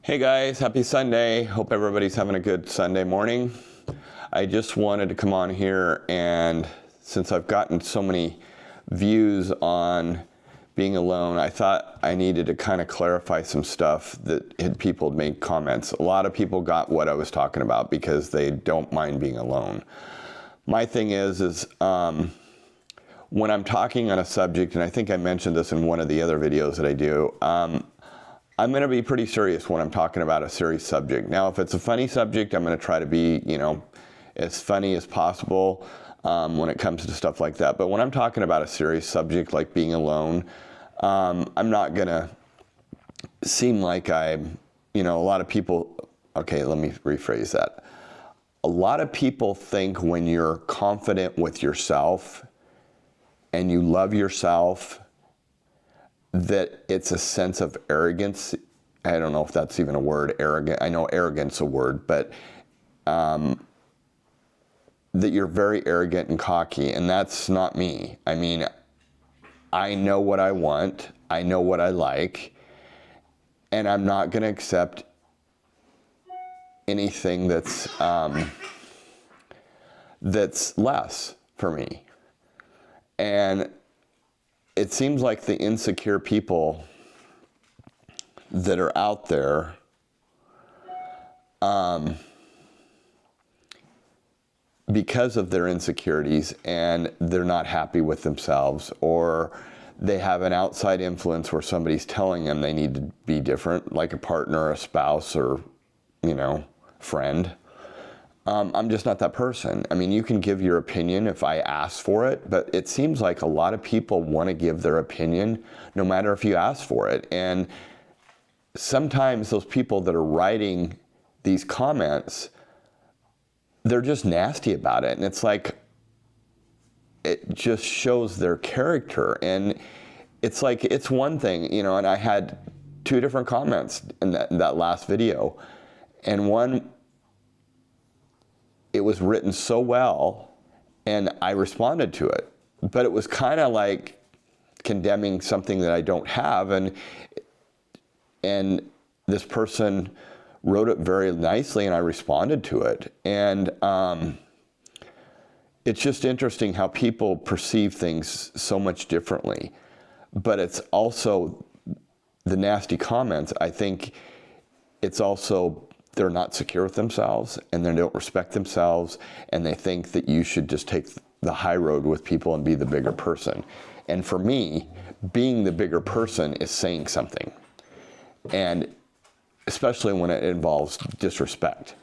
Hey guys, happy Sunday. Hope everybody's having a good Sunday morning. I just wanted to come on here, and since I've gotten so many views on being alone, I thought I needed to kind of clarify some stuff that people had made comments. A lot of people got what I was talking about because they don't mind being alone. My thing is when I'm talking on a subject, and I think I mentioned this in one of the other videos that I do, I'm going to be pretty serious when I'm talking about a serious subject. Now, if it's a funny subject, I'm going to try to be, as funny as possible when it comes to stuff like that. But when I'm talking about a serious subject like being alone, I'm not going to seem like a lot of people, okay, let me rephrase that. A lot of people think when you're confident with yourself and you love yourself, that it's a sense of arrogance. I don't know if that's even a word, arrogant. I know arrogance a word, but that you're very arrogant and cocky, and that's not me. I mean, I know what I want, I know what I like, and I'm not going to accept anything that's less for me. And it seems like the insecure people that are out there because of their insecurities and they're not happy with themselves, or they have an outside influence where somebody's telling them they need to be different, like a partner or a spouse or, friend. I'm just not that person. I mean, you can give your opinion if I ask for it, but it seems like a lot of people want to give their opinion no matter if you ask for it. And sometimes those people that are writing these comments, they're just nasty about it. And it's like, it just shows their character. And it's like, it's one thing, and I had two different comments in that last video. And one, it was written so well, and I responded to it, but it was kind of like condemning something that I don't have, and this person wrote it very nicely, and I responded to it, and it's just interesting how people perceive things so much differently. But it's also the nasty comments. I think it's also they're not secure with themselves, and they don't respect themselves, and they think that you should just take the high road with people and be the bigger person. And for me, being the bigger person is saying something, and especially when it involves disrespect.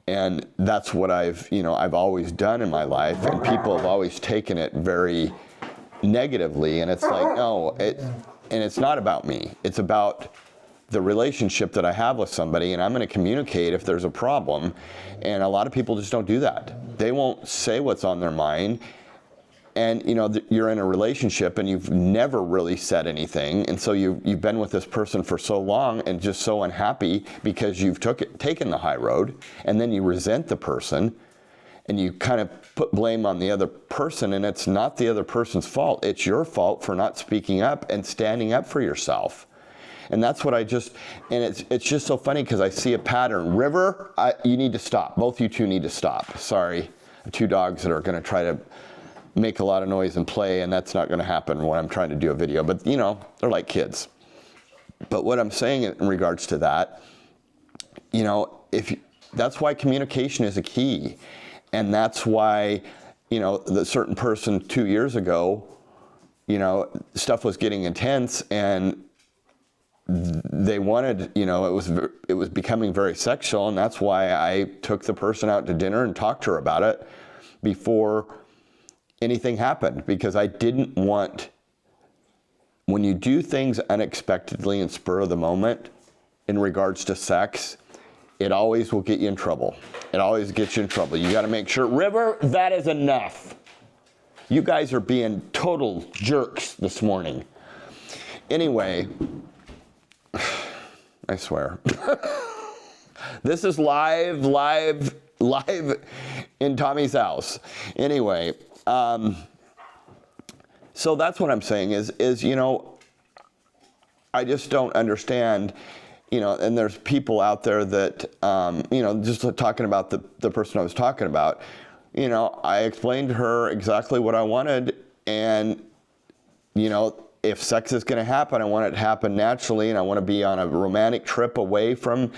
And that's what I've always done in my life, and people have always taken it very negatively, and it's like, no, and it's not about me. It's about the relationship that I have with somebody, and I'm going to communicate if there's a problem. And a lot of people just don't do that. They won't say what's on their mind. And you're in a relationship and you've never really said anything, and so you've been with this person for so long and just so unhappy because you've taken the high road, and then you resent the person and you kind of put blame on the other person, and it's not the other person's fault. It's your fault for not speaking up and standing up for yourself. And that's what and it's just so funny because I see a pattern. River, you need to stop. Both you two need to stop. Sorry, two dogs that are going to try to make a lot of noise and play, and that's not going to happen when I'm trying to do a video. But they're like kids. But what I'm saying in regards to that, that's why communication is a key, and that's why the certain person 2 years ago, stuff was getting intense, and they wanted, it was becoming very sexual, and that's why I took the person out to dinner and talked to her about it before anything happened, because I didn't want, when you do things unexpectedly and spur of the moment in regards to sex, it always will get you in trouble. It always gets you in trouble. You got to make sure, River, that is enough. You guys are being total jerks this morning. Anyway, I swear. This is live in Tommy's house. Anyway, so that's what I'm saying is I just don't understand and there's people out there that, just talking about the person I was talking about, I explained to her exactly what I wanted, and, if sex is going to happen, I want it to happen naturally, and I want to be on a romantic trip away from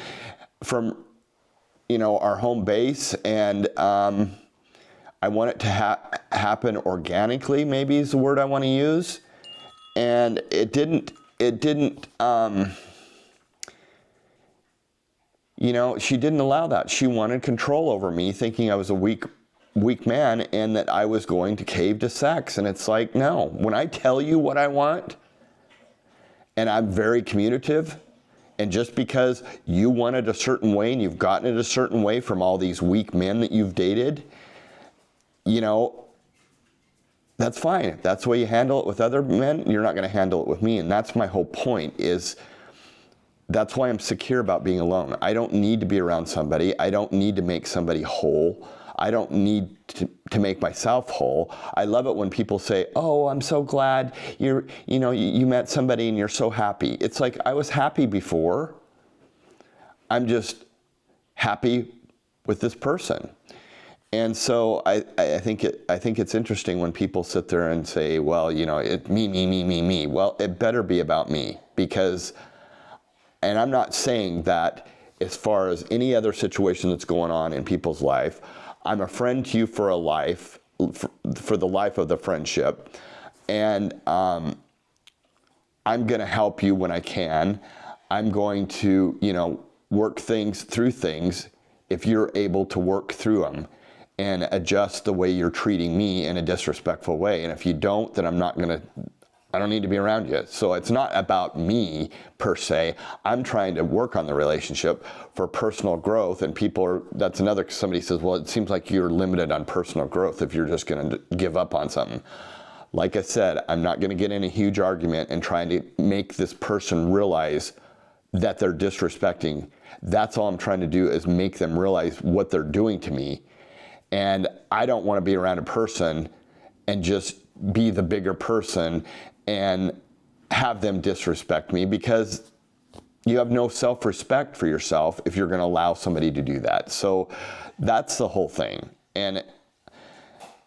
our home base, and I want it to happen organically, maybe is the word I want to use. And it didn't, she didn't allow that. She wanted control over me, thinking I was a weak man and that I was going to cave to sex. And it's like, no, when I tell you what I want, and I'm very communicative, and just because you want it a certain way and you've gotten it a certain way from all these weak men that you've dated, that's fine. If that's the way you handle it with other men, you're not going to handle it with me. And that's my whole point, is that's why I'm secure about being alone. I don't need to be around somebody. I don't need to make somebody whole. I don't need to make myself whole. I love it when people say, oh, I'm so glad you met somebody and you're so happy. It's like, I was happy before. I'm just happy with this person. And so I think it's interesting when people sit there and say, well, me. Well, it better be about me, because, and I'm not saying that as far as any other situation that's going on in people's life. I'm a friend to you for a life, for the life of the friendship. And I'm going to help you when I can. I'm going to, work through things if you're able to work through them and adjust the way you're treating me in a disrespectful way. And if you don't, then I don't need to be around you. So it's not about me per se. I'm trying to work on the relationship for personal growth, and somebody says, well, it seems like you're limited on personal growth if you're just going to give up on something. Like I said, I'm not going to get in a huge argument and trying to make this person realize that they're disrespecting. That's all I'm trying to do, is make them realize what they're doing to me. And I don't want to be around a person and just be the bigger person and have them disrespect me, because you have no self-respect for yourself if you're going to allow somebody to do that. So that's the whole thing. And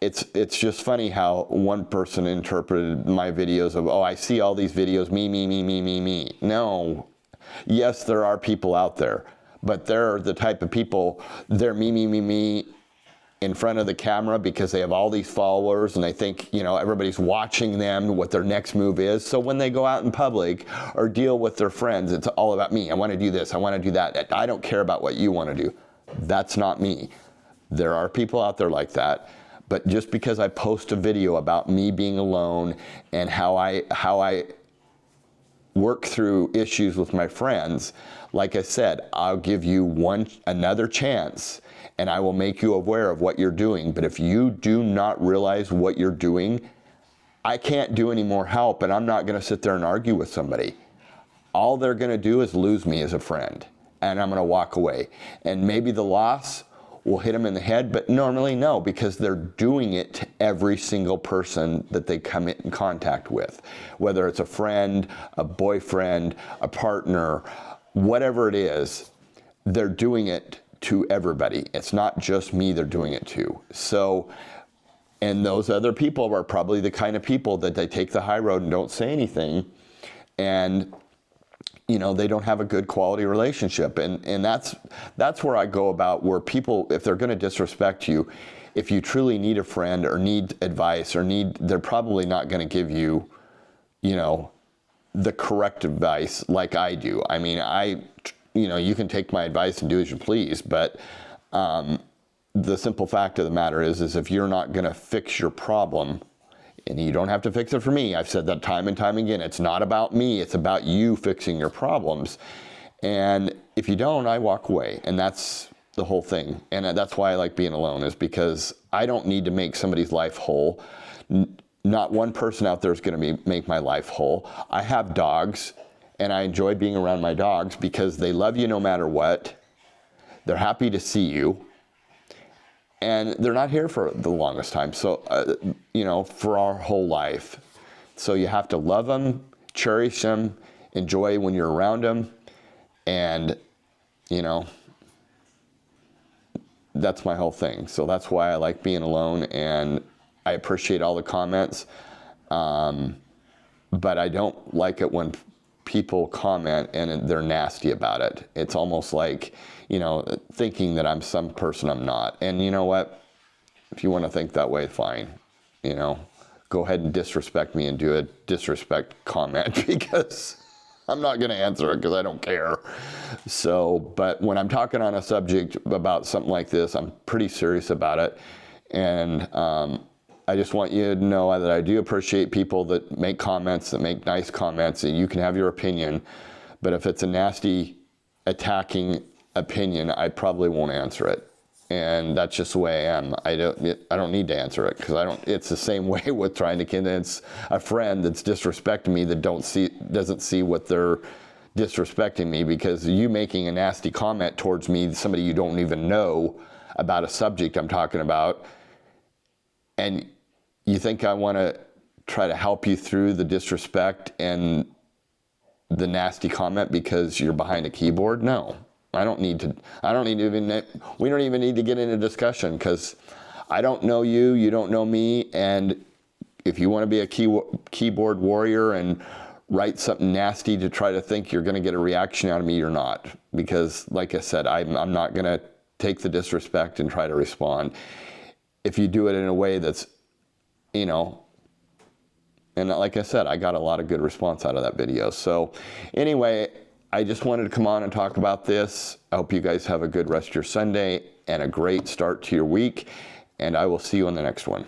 it's just funny how one person interpreted my videos of, oh, I see all these videos, me. No. Yes, there are people out there, but they're the type of people, they're me in front of the camera because they have all these followers and they think, everybody's watching them, what their next move is. So when they go out in public or deal with their friends, it's all about me. I want to do this. I want to do that. I don't care about what you want to do. That's not me. There are people out there like that. But just because I post a video about me being alone and how I work through issues with my friends, like I said, I'll give you another chance, and I will make you aware of what you're doing. But if you do not realize what you're doing, I can't do any more help, and I'm not going to sit there and argue with somebody. All they're going to do is lose me as a friend, and I'm going to walk away. And maybe the loss will hit them in the head, but normally no, because they're doing it to every single person that they come in contact with, whether it's a friend, a boyfriend, a partner, whatever it is, they're doing it to everybody. It's not just me they're doing it to. So, and those other people are probably the kind of people that they take the high road and don't say anything, and they don't have a good quality relationship. And that's where I go about, where people, if they're going to disrespect you, if you truly need a friend or need advice they're probably not going to give you, the correct advice like I do. I mean, you can take my advice and do as you please, but the simple fact of the matter is if you're not going to fix your problem, and you don't have to fix it for me. I've said that time and time again. It's not about me. It's about you fixing your problems. And if you don't, I walk away. And that's the whole thing. And that's why I like being alone, is because I don't need to make somebody's life whole. Not one person out there is going to make my life whole. I have dogs, and I enjoy being around my dogs because they love you no matter what. They're happy to see you. And they're not here for the longest time, so, for our whole life. So you have to love them, cherish them, enjoy when you're around them, And, you know, that's my whole thing. So that's why I like being alone, and I appreciate all the comments. But I don't like it when people comment and they're nasty about it. It's almost like, you know, thinking that I'm some person I'm not. And you know what? If you want to think that way, fine. You know, go ahead and disrespect me and do a disrespect comment, because I'm not going to answer it because I don't care. So, but when I'm talking on a subject about something like this, I'm pretty serious about it. And I just want you to know that I do appreciate people that make comments, that make nice comments, and you can have your opinion. But if it's a nasty, attacking opinion, I probably won't answer it. And that's just the way I am. I don't need to answer it, because it's the same way with trying to convince a friend that's disrespecting me that doesn't see what they're disrespecting me, because you making a nasty comment towards me, somebody you don't even know, about a subject I'm talking about, and you think I want to try to help you through the disrespect and the nasty comment because you're behind a keyboard? No. We don't even need to get into discussion, because I don't know you, you don't know me, and if you want to be a keyboard warrior and write something nasty to try to think you're going to get a reaction out of me, you're not. Because like I said, I'm not going to take the disrespect and try to respond. If you do it in a way that's, you know, and like I said, I got a lot of good response out of that video. So anyway, I just wanted to come on and talk about this. I hope you guys have a good rest of your Sunday and a great start to your week, and I will see you on the next one.